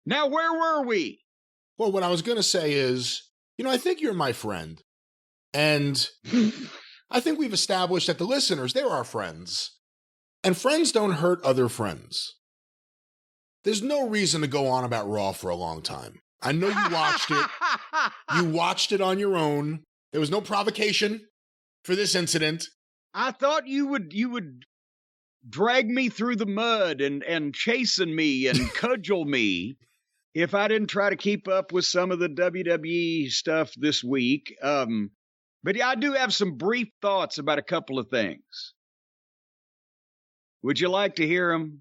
Now, where were we? Well, what I was going to say is, I think you're my friend. And I think we've established that the listeners, they're our friends. And friends don't hurt other friends. There's no reason to go on about Raw for a long time. I know you watched it. You watched it on your own. There was no provocation for this incident. I thought you would drag me through the mud and chasten me and cudgel me if I didn't try to keep up with some of the WWE stuff this week. But yeah, I do have some brief thoughts about a couple of things. Would you like to hear them?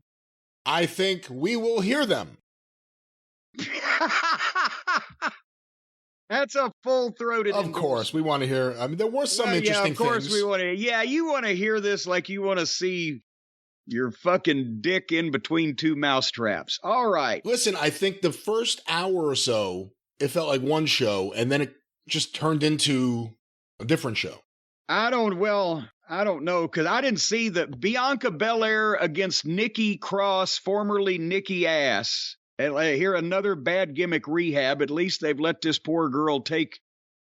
I think we will hear them. That's a full-throated Of course, we want to hear. I mean, there were some interesting things. Yeah, of course we want to. Yeah, you want to hear this like you want to see your fucking dick in between two mousetraps. All right. Listen, I think the first hour or so, it felt like one show, and then it just turned into a different show. I don't know, because I didn't see the Bianca Belair against Nikki Cross, formerly Nikki Ass. And here, another bad gimmick rehab. At least they've let this poor girl take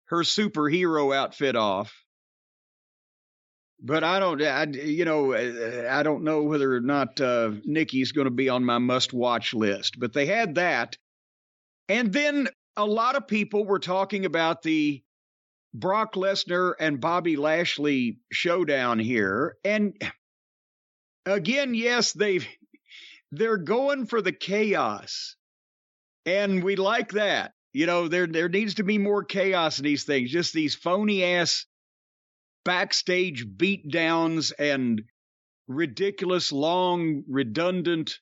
her superhero outfit off. But I don't know whether or not Nikki's going to be on my must-watch list. But they had that. And then a lot of people were talking about the Brock Lesnar and Bobby Lashley showdown here. And again, yes, they're going for the chaos. And we like that. There needs to be more chaos in these things. Just these phony-ass backstage beatdowns and ridiculous, long, redundant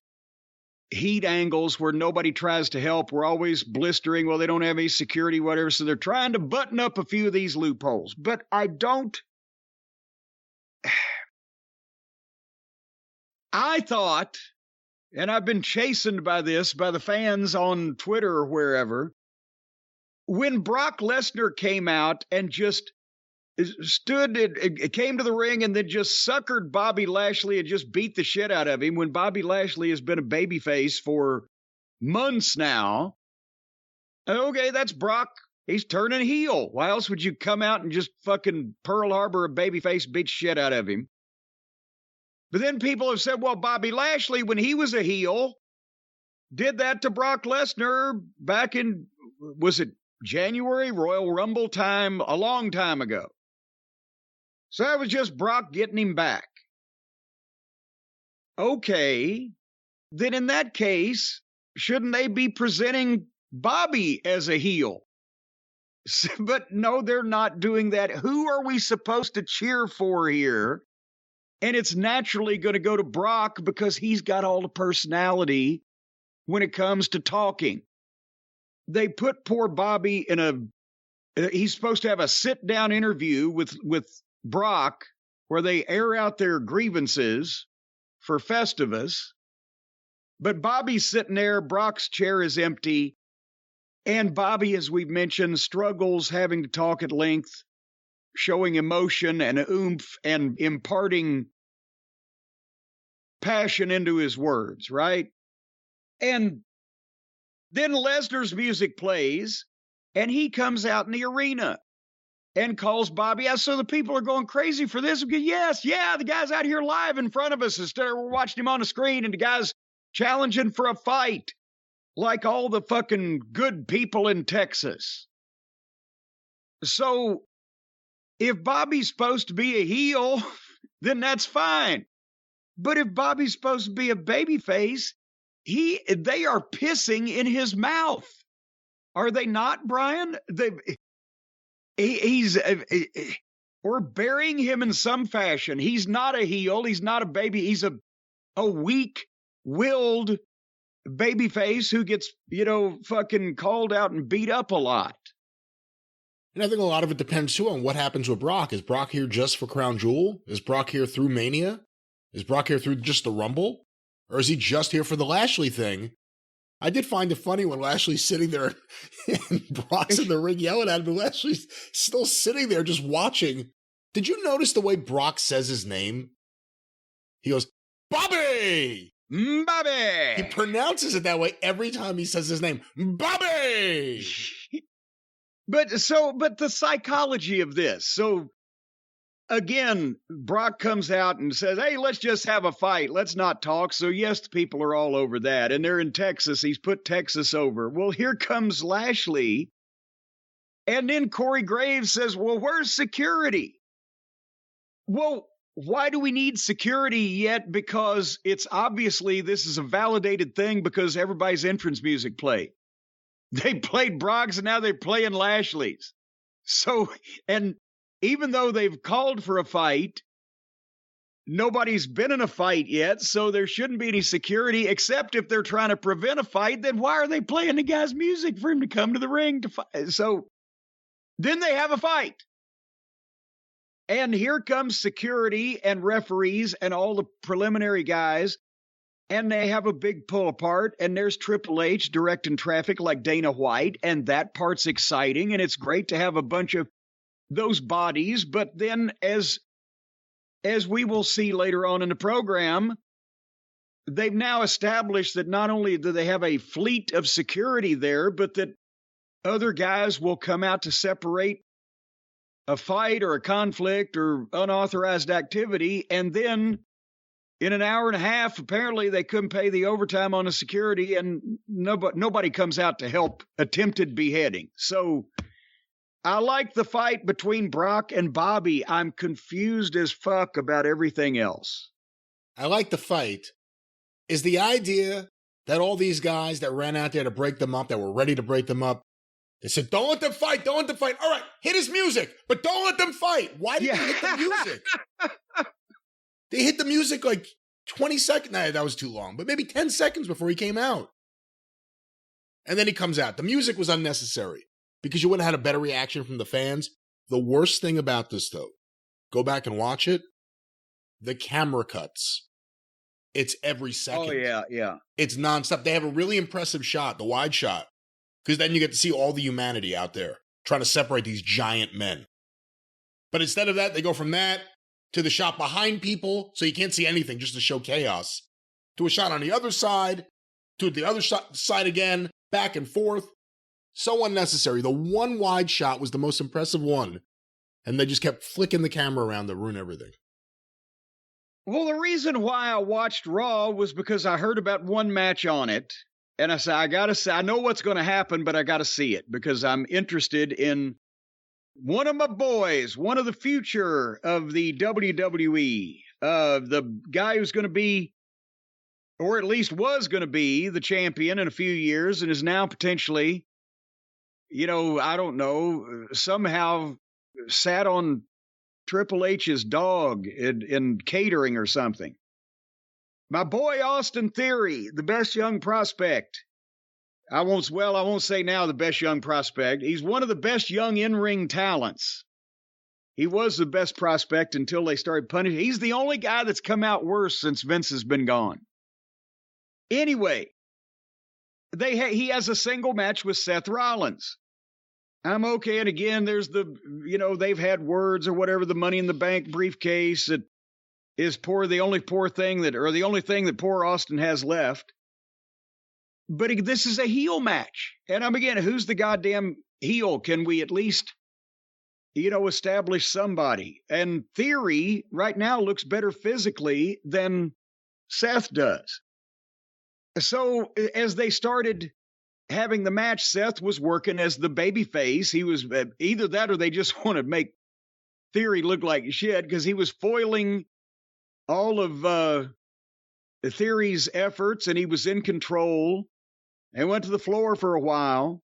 heat angles where nobody tries to help. We're always blistering. Well, they don't have any security, whatever. So they're trying to button up a few of these loopholes. But I thought, and I've been chastened by this, by the fans on Twitter or wherever, when Brock Lesnar came out and just it came to the ring and then just suckered Bobby Lashley and just beat the shit out of him, when Bobby Lashley has been a babyface for months now. Okay, that's Brock. He's turning heel. Why else would you come out and just fucking Pearl Harbor a babyface, beat shit out of him? But then people have said, well, Bobby Lashley, when he was a heel, did that to Brock Lesnar back in, was it January, Royal Rumble time, a long time ago. So that was just Brock getting him back. Okay, then in that case, shouldn't they be presenting Bobby as a heel? But no, they're not doing that. Who are we supposed to cheer for here? And it's naturally going to go to Brock because he's got all the personality when it comes to talking. They put poor Bobby he's supposed to have a sit-down interview with Brock where they air out their grievances for Festivus. But Bobby's sitting there, Brock's chair is empty, and Bobby, as we've mentioned, struggles having to talk at length, showing emotion and oomph and imparting passion into his words, right? And then Lesnar's music plays, and he comes out in the arena and calls Bobby out. So the people are going crazy for this. Because yes, the guy's out here live in front of us. Instead of we're watching him on the screen, and the guy's challenging for a fight like all the fucking good people in Texas. So if Bobby's supposed to be a heel, then that's fine. But if Bobby's supposed to be a babyface, they are pissing in his mouth. Are they not, Brian? We're burying him in some fashion. He's not a heel. He's not a baby. He's a weak-willed babyface who gets, fucking called out and beat up a lot. And I think a lot of it depends, too, on what happens with Brock. Is Brock here just for Crown Jewel? Is Brock here through Mania? Is Brock here through just the Rumble? Or is he just here for the Lashley thing? I did find it funny when Lashley's sitting there and Brock's in the ring yelling at him, and Lashley's still sitting there just watching. Did you notice the way Brock says his name? He goes, Bobby! Bobby. He pronounces it that way every time he says his name. Bobby! But the psychology of this. So again, Brock comes out and says, hey, let's just have a fight. Let's not talk. So yes, the people are all over that. And they're in Texas. He's put Texas over. Well, here comes Lashley. And then Corey Graves says, well, where's security? Well, why do we need security yet? Because it's obviously this is a validated thing because everybody's entrance music played. They played Brock's and now they're playing Lashley's. So, and even though they've called for a fight, nobody's been in a fight yet, so there shouldn't be any security, except if they're trying to prevent a fight, then why are they playing the guy's music for him to come to the ring to fight? So then they have a fight. And here comes security and referees and all the preliminary guys, and they have a big pull apart, and there's Triple H directing traffic like Dana White, and that part's exciting, and it's great to have a bunch of those bodies. But then as we will see later on in the program, they've now established that not only do they have a fleet of security there, but that other guys will come out to separate a fight or a conflict or unauthorized activity. And then in an hour and a half, apparently they couldn't pay the overtime on the security, and nobody comes out to help attempted beheading. So I like the fight between Brock and Bobby. I'm confused as fuck about everything else. I like the fight. Is the idea that all these guys that ran out there to break them up, that were ready to break them up, they said, don't let them fight, don't let them fight. All right, hit his music, but don't let them fight. Why did they hit the music? They hit the music like 20 seconds. Nah, that was too long, but maybe 10 seconds before he came out. And then he comes out. The music was unnecessary because you would have had a better reaction from the fans. The worst thing about this, though, go back and watch it, the camera cuts. It's every second. Oh, yeah. It's nonstop. They have a really impressive shot, the wide shot, because then you get to see all the humanity out there trying to separate these giant men. But instead of that, they go from that to the shot behind people, so you can't see anything, just to show chaos, to a shot on the other side, to the other side again, back and forth. So unnecessary. The one wide shot was the most impressive one, and they just kept flicking the camera around to ruin everything. Well, the reason why I watched Raw was because I heard about one match on it, and I said, I know what's going to happen, but I got to see it because I'm interested in one of my boys, one of the future of the WWE, the guy who's going to be, or at least was going to be, the champion in a few years and is now potentially, I don't know, somehow sat on Triple H's dog in catering or something. My boy Austin Theory, the best young prospect. I won't say now the best young prospect. He's one of the best young in-ring talents. He was the best prospect until they started punishing. He's the only guy that's come out worse since Vince has been gone. Anyway, he has a single match with Seth Rollins. I'm okay. And again, there's they've had words or whatever, the Money in the Bank briefcase that is the only thing that poor Austin has left. But this is a heel match. And again, who's the goddamn heel? Can we at least, establish somebody? And Theory right now looks better physically than Seth does. So as they started having the match, Seth was working as the baby face. He was either that or they just want to make Theory look like shit because he was foiling all of Theory's efforts, and he was in control and went to the floor for a while.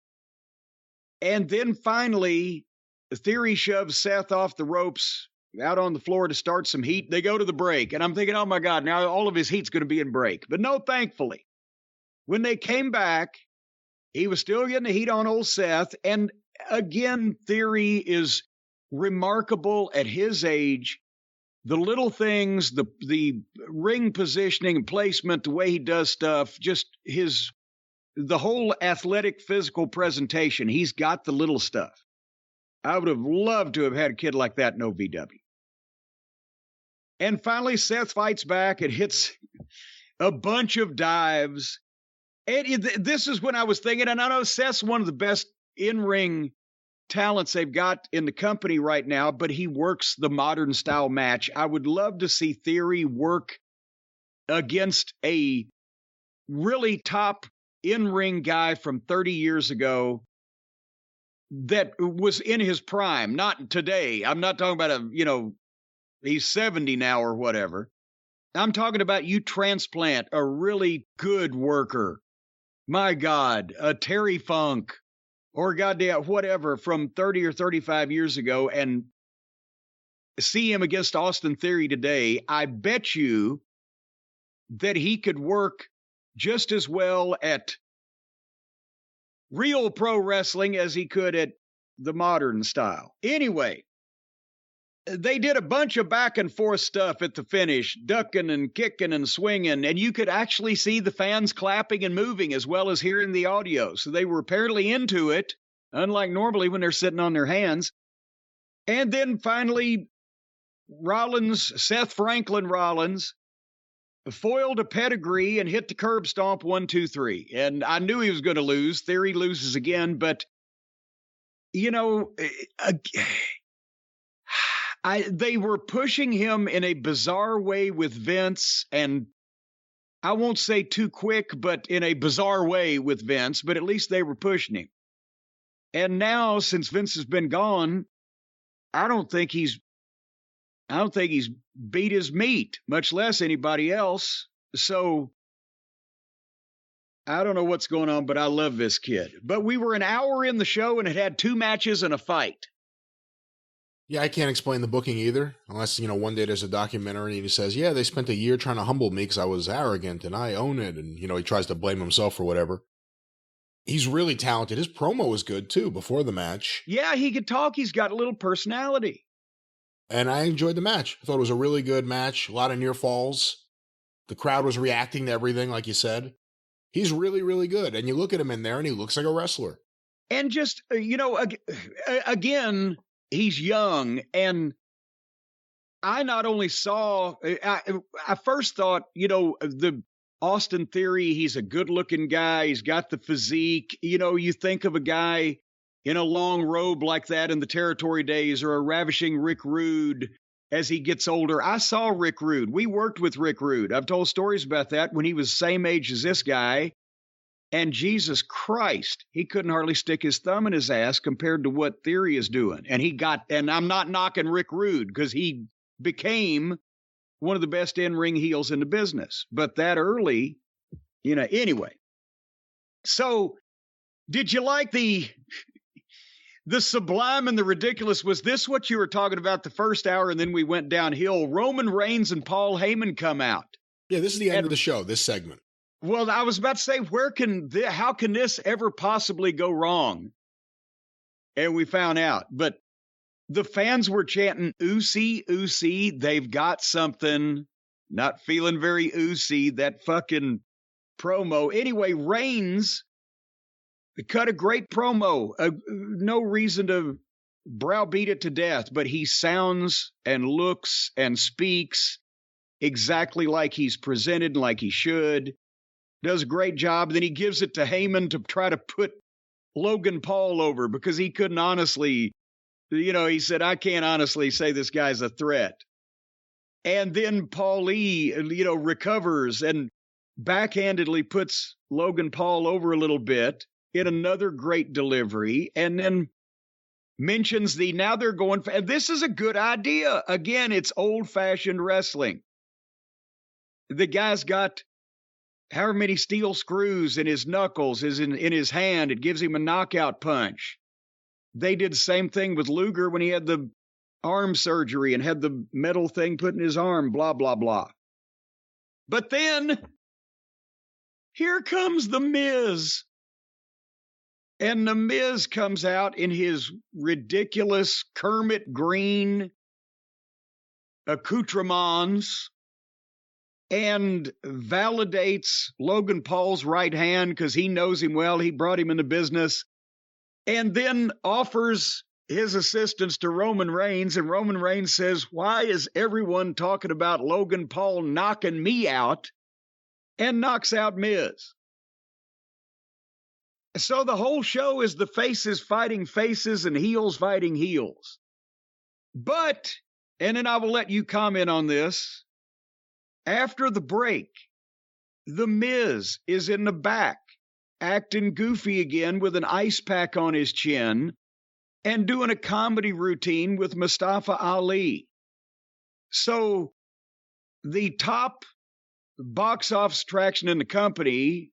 And then finally, Theory shoves Seth off the ropes out on the floor to start some heat. They go to the break, and I'm thinking, oh my God, now all of his heat's going to be in break. But no, thankfully, when they came back, he was still getting the heat on old Seth. And again, Theory is remarkable at his age. The little things, the ring positioning and placement, the way he does stuff, just the whole athletic physical presentation. He's got the little stuff. I would have loved to have had a kid like that in OVW. And finally, Seth fights back and hits. a bunch of dives. And this is when I was thinking, and I know Seth's one of the best in-ring talents they've got in the company right now, but he works the modern style match. I would love to see Theory work against a really top in-ring guy from 30 years ago that was in his prime, not today. I'm not talking about he's 70 now or whatever. I'm talking about you transplant a really good worker. My God, a Terry Funk or goddamn whatever from 30 or 35 years ago and see him against Austin Theory today. I bet you that he could work just as well at real pro wrestling as he could at the modern style. Anyway, they did a bunch of back and forth stuff at the finish, ducking and kicking and swinging, and you could actually see the fans clapping and moving as well as hearing the audio. So they were apparently into it, unlike normally when they're sitting on their hands. And then finally, Seth Franklin Rollins, foiled a pedigree and hit the curb stomp 1, 2, 3. And I knew he was going to lose. Theory loses again, but they were pushing him in a bizarre way with Vince, and I won't say too quick, but in a bizarre way with Vince, but at least they were pushing him. And now, since Vince has been gone, I don't think he's beat his meat, much less anybody else. So I don't know what's going on, but I love this kid. But we were an hour in the show and it had 2 matches and a fight. Yeah, I can't explain the booking either, unless, one day there's a documentary and he says, yeah, they spent a year trying to humble me because I was arrogant and I own it. And, he tries to blame himself for whatever. He's really talented. His promo was good, too, before the match. Yeah, he could talk. He's got a little personality. And I enjoyed the match. I thought it was a really good match. A lot of near falls. The crowd was reacting to everything, like you said. He's really, really good. And you look at him in there and he looks like a wrestler. And just, again, he's young. And I not only saw, I first thought, the Austin Theory, he's a good looking guy. He's got the physique. You think of a guy in a long robe like that in the Territory days, or a ravishing Rick Rude as he gets older. I saw Rick Rude. We worked with Rick Rude. I've told stories about that when he was the same age as this guy. And Jesus Christ, he couldn't hardly stick his thumb in his ass compared to what Theory is doing. And I'm not knocking Rick Rude because he became one of the best in-ring heels in the business. But that early, anyway. So did you like the sublime and the ridiculous? Was this what you were talking about the first hour and then we went downhill? Roman Reigns and Paul Heyman come out. Yeah, this is the end of the show, this segment. Well, I was about to say, how can this ever possibly go wrong? And we found out. But the fans were chanting, "Oosie, Oosie, they've got something." Not feeling very Oosie, that fucking promo. Anyway, Reigns cut a great promo. No reason to browbeat it to death, but he sounds and looks and speaks exactly like he's presented, like he should. Does a great job. Then he gives it to Heyman to try to put Logan Paul over because he couldn't honestly, he said, I can't honestly say this guy's a threat. And then Paul Lee, recovers and backhandedly puts Logan Paul over a little bit in another great delivery, and then mentions now they're going for, and this is a good idea. Again, it's old-fashioned wrestling. The guy's got however many steel screws in his knuckles, is in his hand. It gives him a knockout punch. They did the same thing with Luger when he had the arm surgery and had the metal thing put in his arm, blah, blah, blah. But then, here comes The Miz. And The Miz comes out in his ridiculous Kermit Green accoutrements and validates Logan Paul's right hand because he knows him well. He brought him into business. And then offers his assistance to Roman Reigns. And Roman Reigns says, why is everyone talking about Logan Paul knocking me out? and knocks out Miz. So the whole show is the faces fighting faces and heels fighting heels. But, and then I will let you comment on this, after the break, The Miz is in the back, acting goofy again with an ice pack on his chin and doing a comedy routine with Mustafa Ali. So the top box office attraction in the company,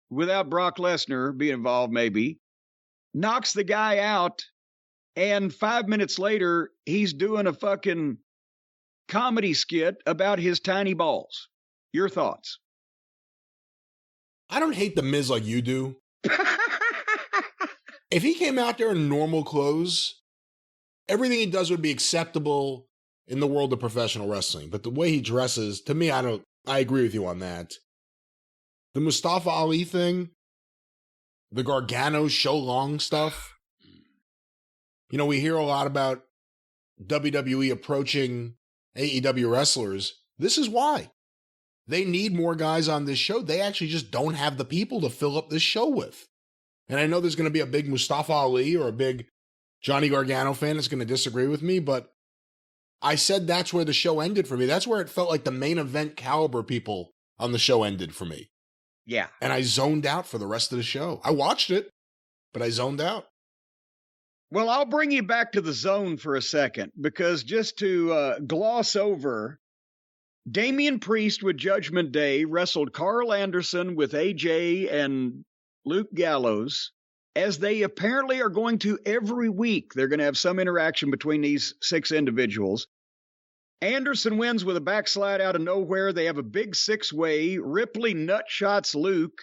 without Brock Lesnar being involved maybe, knocks the guy out, and 5 minutes later, he's doing a fucking comedy skit about his tiny balls. Your thoughts? I don't hate The Miz like you do. If he came out there in normal clothes, everything he does would be acceptable in the world of professional wrestling. But the way he dresses, to me, I agree with you on that. The Mustafa Ali thing, the Gargano show long stuff. You know, we hear a lot about WWE approaching AEW wrestlers. This is why. They need more guys on this show. They actually just don't have the people to fill up this show with. And I know there's going to be a big Mustafa Ali or a big Johnny Gargano fan that's going to disagree with me, but I said that's where the show ended for me. That's where it felt like the main event caliber people on the show ended for me. Yeah. And I zoned out for the rest of the show. I watched it, but I zoned out. Well, I'll bring you back to the zone for a second, because just to gloss over, Damian Priest with Judgment Day wrestled Carl Anderson with AJ and Luke Gallows, as they apparently are going to every week. They're going to have some interaction between these 6 individuals. Anderson wins with a backslide out of nowhere. They have a big 6-way. Ripley nutshots Luke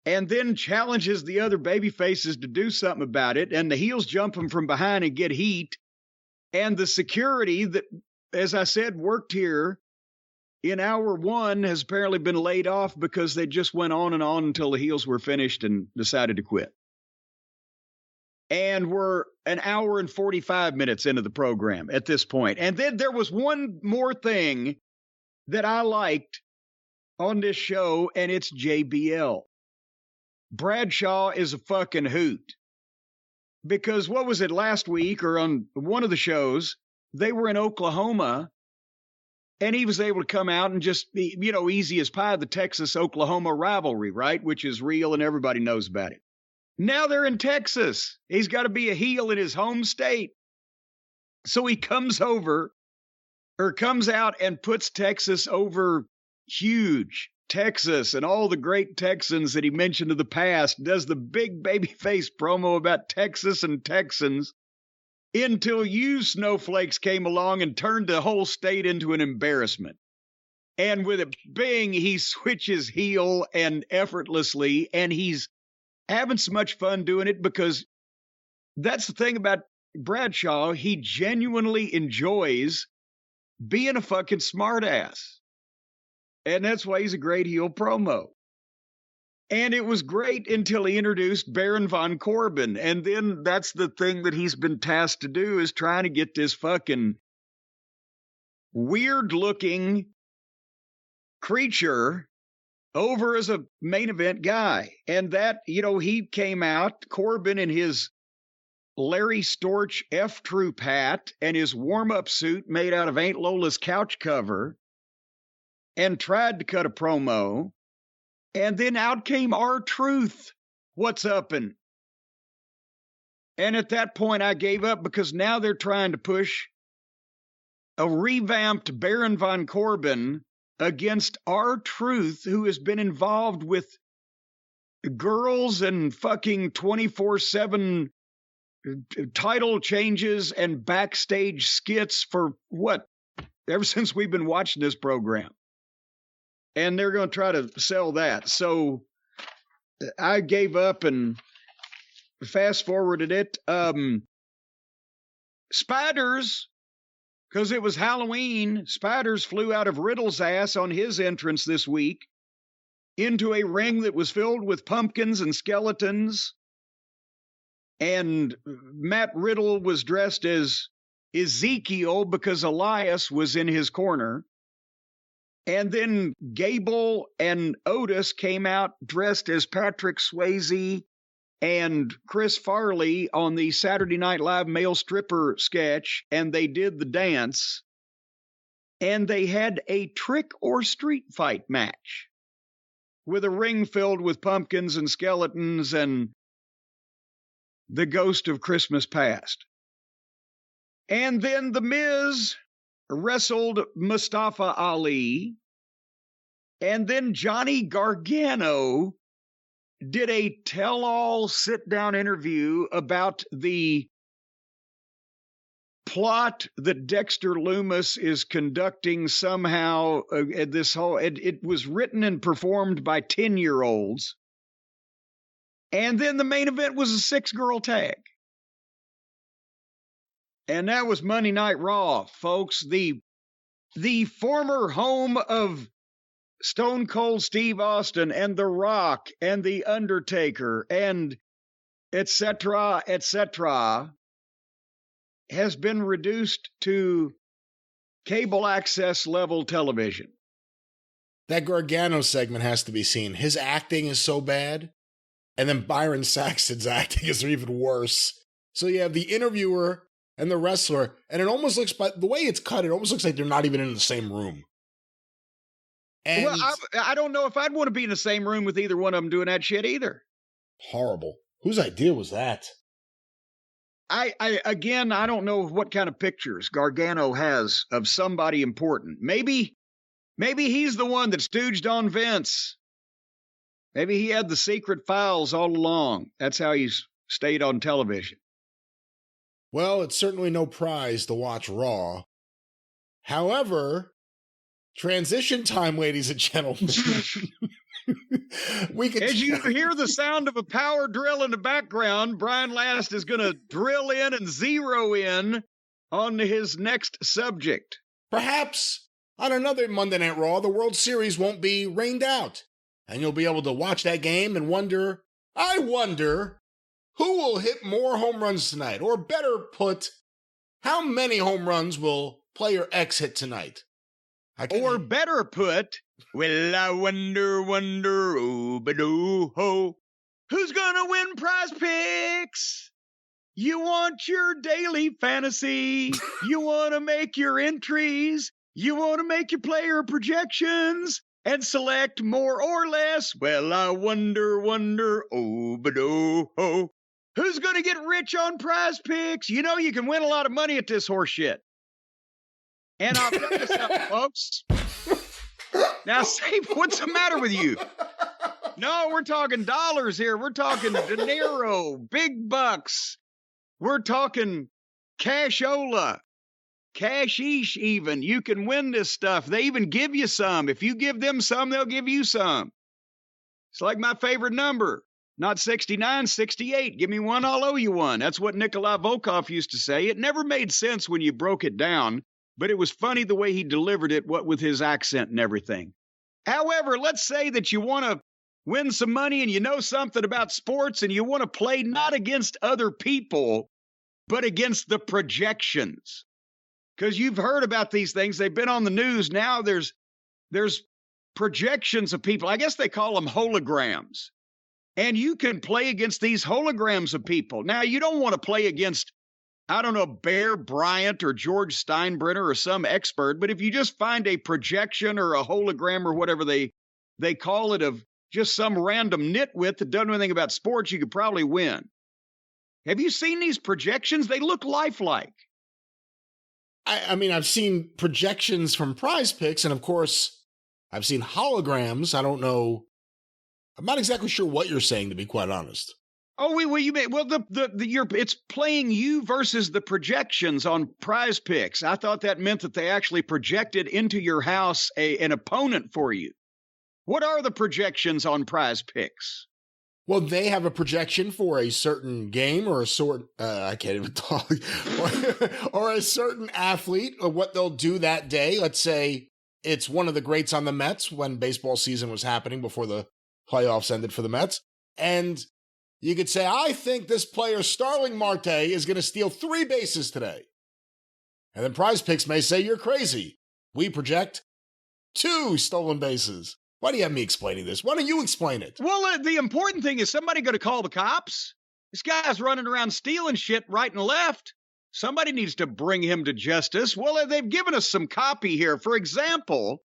and then challenges the other baby faces to do something about it. And the heels jump him from behind and get heat. And the security that, as I said, worked here in hour 1 has apparently been laid off because they just went on and on until the heels were finished and decided to quit. And we're an hour and 45 minutes into the program at this point. And then there was one more thing that I liked on this show, and it's JBL. Bradshaw is a fucking hoot. Because what was it, last week or on one of the shows, they were in Oklahoma, and he was able to come out and just be, you know, easy as pie, the Texas-Oklahoma rivalry, right? Which is real and everybody knows about it. Now they're in Texas. He's got to be a heel in his home state. So he comes out and puts Texas over huge. Texas and all the great Texans that he mentioned in the past, does the big babyface promo about Texas and Texans, until you snowflakes came along and turned the whole state into an embarrassment. And with a bing, he switches heel and effortlessly, and he's having so much fun doing it, because that's the thing about Bradshaw. He genuinely enjoys being a fucking smartass. And that's why he's a great heel promo. And it was great until he introduced Baron von Corbin. And then that's the thing that he's been tasked to do, is trying to get this fucking weird-looking creature over as a main event guy. And that, you know, he came out, Corbin, in his Larry Storch F-Troop hat and his warm-up suit made out of Aunt Lola's couch cover, and tried to cut a promo. And then out came R-Truth. What's uppin'? And at that point, I gave up, because now they're trying to push a revamped Baron von Corbin against R-Truth, who has been involved with girls and fucking 24/7 title changes and backstage skits for what? Ever since we've been watching this program. And they're going to try to sell that. So I gave up and fast forwarded it. Spiders, because it was Halloween, Spiders flew out of Riddle's ass on his entrance this week into a ring that was filled with pumpkins and skeletons. And Matt Riddle was dressed as Ezekiel because Elias was in his corner. And then Gable and Otis came out dressed as Patrick Swayze and Chris Farley on the Saturday Night Live male stripper sketch, and they did the dance. And they had a trick or street fight match with a ring filled with pumpkins and skeletons and the ghost of Christmas past. And then The Miz wrestled Mustafa Ali. And then Johnny Gargano did a tell-all sit-down interview about the plot that Dexter Lumis is conducting somehow. It was written and performed by 10-year-olds. And then the main event was a 6-girl tag. And that was Monday Night Raw, folks. The former home of Stone Cold Steve Austin and The Rock and The Undertaker and et cetera, has been reduced to cable access level television. That Gargano segment has to be seen. His acting is so bad. And then Byron Saxton's acting is even worse. So you have the interviewer and the wrestler, and it almost looks, by the way it's cut, it almost looks like they're not even in the same room. And well, I don't know if I'd want to be in the same room with either one of them doing that shit either. Horrible. Whose idea was that? I don't know what kind of pictures Gargano has of somebody important. Maybe he's the one that stooged on Vince. Maybe he had the secret files all along. That's how he's stayed on television. Well, it's certainly no prize to watch Raw. However, transition time, ladies and gentlemen. As you hear the sound of a power drill in the background, Brian Last is going to drill in and zero in on his next subject. Perhaps on another Monday Night Raw, the World Series won't be rained out, and you'll be able to watch that game and wonder, I wonder, who will hit more home runs tonight? Or better put, how many home runs will player X hit tonight? Or better put, well, I wonder, oh, but oh, ho. Who's gonna win Prize Picks? You want your daily fantasy. You want to make your entries. You want to make your player projections and select more or less. Well, I wonder, oh, but oh, ho. Who's going to get rich on Prize Picks? You know you can win a lot of money at this horse shit. And I'll tell you something, folks. Now, say, what's the matter with you? No, we're talking dollars here. We're talking dinero, big bucks. We're talking cashola, cashish even. You can win this stuff. They even give you some. If you give them some, they'll give you some. It's like my favorite number. Not 69, 68. Give me one, I'll owe you one. That's what Nikolai Volkov used to say. It never made sense when you broke it down, but it was funny the way he delivered it, what with his accent and everything. However, let's say that you want to win some money and you know something about sports and you want to play not against other people, but against the projections. Because you've heard about these things. They've been on the news. Now there's projections of people. I guess they call them holograms. And you can play against these holograms of people. Now, you don't want to play against, I don't know, Bear Bryant or George Steinbrenner or some expert, but if you just find a projection or a hologram or whatever they call it of just some random nitwit that doesn't know anything about sports, you could probably win. Have you seen these projections? They look lifelike. I mean, I've seen projections from Prize Picks, and of course, I've seen holograms. I don't know. I'm not exactly sure what you're saying, to be quite honest. Oh, it's playing you versus the projections on Prize Picks. I thought that meant that they actually projected into your house an opponent for you. What are the projections on Prize Picks? Well, they have a projection for a certain game or I can't even talk, or a certain athlete or what they'll do that day. Let's say it's one of the greats on the Mets when baseball season was happening before the playoffs ended for the Mets. And you could say, I think this player, Starling Marte, is going to steal 3 bases today. And then Prize Picks may say, you're crazy. We project 2 stolen bases. Why do you have me explaining this? Why don't you explain it? Well, the important thing is somebody going to call the cops. This guy's running around stealing shit right and left. Somebody needs to bring him to justice. Well, they've given us some copy here. For example,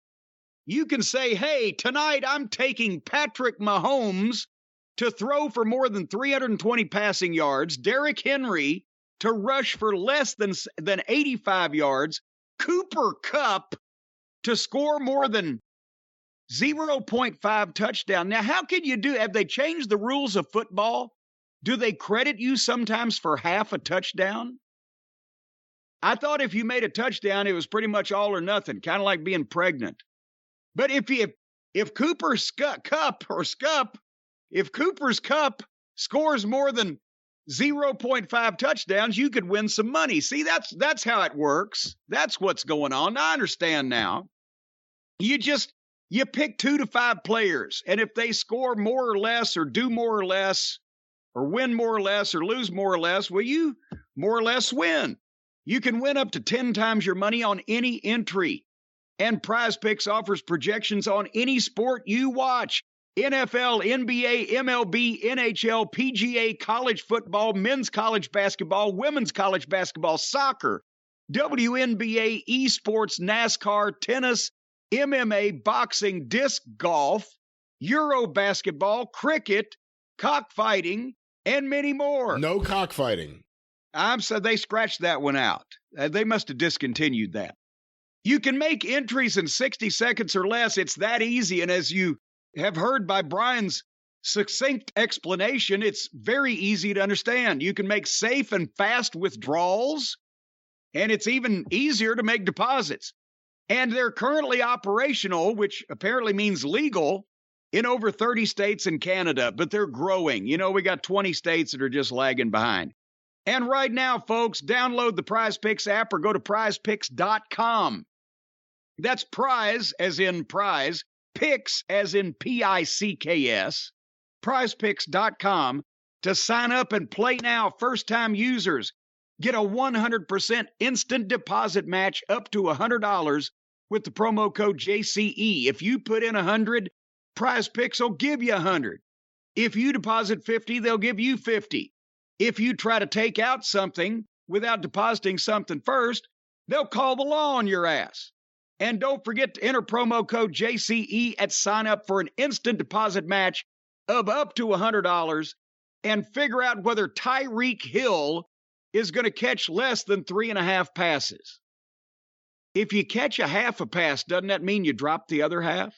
you can say, hey, tonight I'm taking Patrick Mahomes to throw for more than 320 passing yards, Derrick Henry to rush for less than 85 yards, Cooper Kupp to score more than 0.5 touchdown. Now, how can you do? Have they changed the rules of football? Do they credit you sometimes for half a touchdown? I thought if you made a touchdown, it was pretty much all or nothing, kind of like being pregnant. But if Cooper's Kupp scores more than 0.5 touchdowns, you could win some money. See, that's how it works. That's what's going on. I understand now. You pick 2 to 5 players, and if they score more or less, or do more or less, or win more or less, or lose more or less, well, you more or less win. You can win up to 10 times your money on any entry. And Prize Picks offers projections on any sport you watch. NFL, NBA, MLB, NHL, PGA, college football, men's college basketball, women's college basketball, soccer, WNBA, esports, NASCAR, tennis, MMA, boxing, disc golf, Euro basketball, cricket, cockfighting, and many more. No cockfighting. So they scratched that one out. They must have discontinued that. You can make entries in 60 seconds or less. It's that easy. And as you have heard by Brian's succinct explanation, it's very easy to understand. You can make safe and fast withdrawals, and it's even easier to make deposits. And they're currently operational, which apparently means legal, in over 30 states and Canada, but they're growing. You know, we got 20 states that are just lagging behind. And right now, folks, download the Prize Picks app or go to prizepicks.com. That's prize as in prize, picks as in P-I-C-K-S, prizepicks.com to sign up and play now. First-time users get a 100% instant deposit match up to $100 with the promo code JCE. If you put in 100, Prize Picks will give you 100. If you deposit 50, they'll give you 50. If you try to take out something without depositing something first, they'll call the law on your ass. And don't forget to enter promo code JCE at sign up for an instant deposit match of up to $100 and figure out whether Tyreek Hill is going to catch less than 3.5 passes. If you catch a half a pass, doesn't that mean you drop the other half?